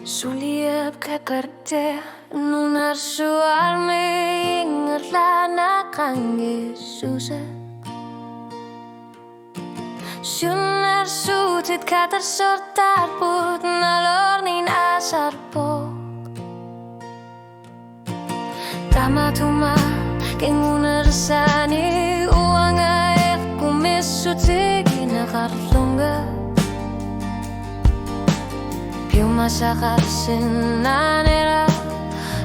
Suliap kakarte nunar suarme ingatlah kang Yesus. Sunar sutit katar sortar put nalor nin asar po. Tama tuma kengunar sani uang air kumisut nakarlunga. Più masakasin nanera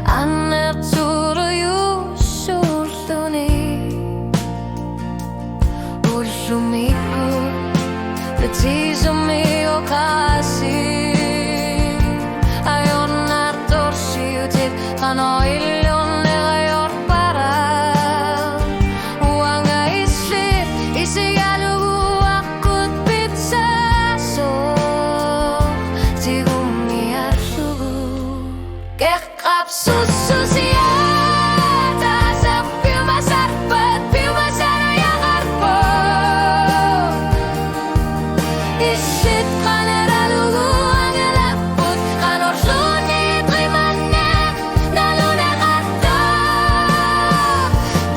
aner turu yusultuni ullumiku preciso mio kasi ayon nartorsi utit kano ilyon ayor para uanga isli isigalugu akut pizza so Susosiata sa più masarpat più masaraya karpo isit kanera lugu angelaput kanor sunit rimane naluna kata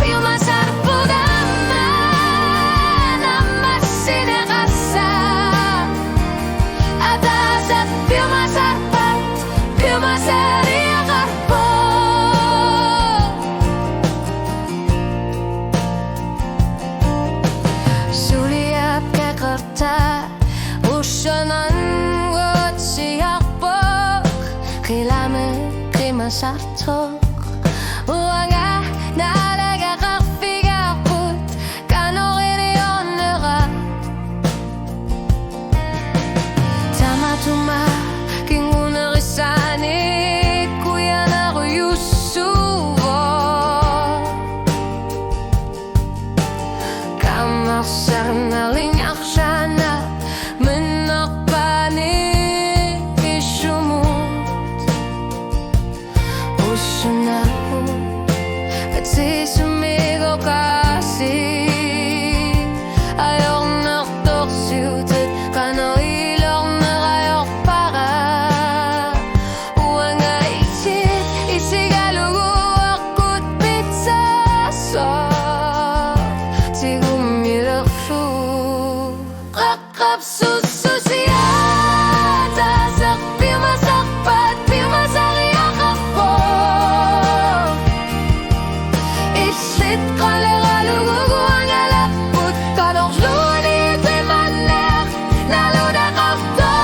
più masarput aman amasine kasa atas più masarpat più masaraya Ushanan got siakbok Kilame krima sartok Uanga nalaga kakfigakut Kanorin nera Tamatuma kingunarisani Kuyanaru yusuvo Kamasar naling akshana Menakbani ishumut Usunaku Kati sumigo kasi Ayok naktok siutit Kano ilong nakayok para Uwang aisit Isigalugu akut pizza so Tigumilak su Kakap susosiata sak più masakpat più masariya kapo Isit kalera lugugu angalaput Kanok lunit imanek naluda kapto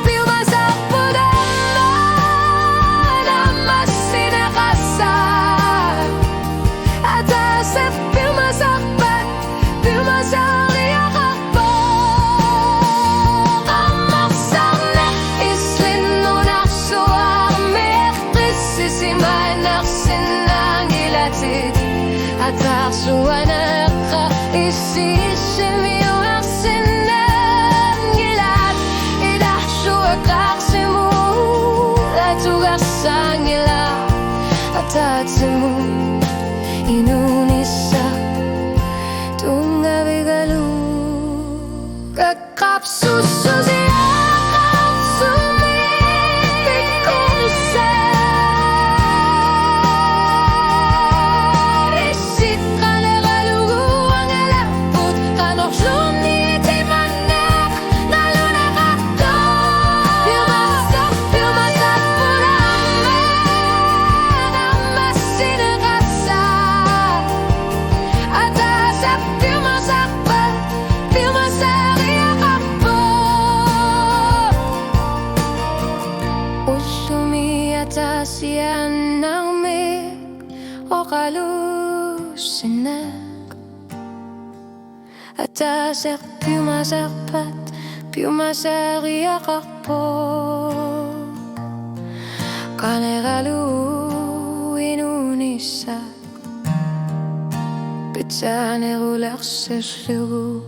Più masakput aman amasine kasar Atas più masakpat più masariya Atar suanaka isisimiyo aksinan gilat Idah suakaksimu Latugas sangila Atatsimu Inunisa Tungabigalu Kakap sususiya Siyan ng mig o kalusinak At asek più masakpat più masariya kakpo Kaneralu inunisak Pitsa nerulak seslugu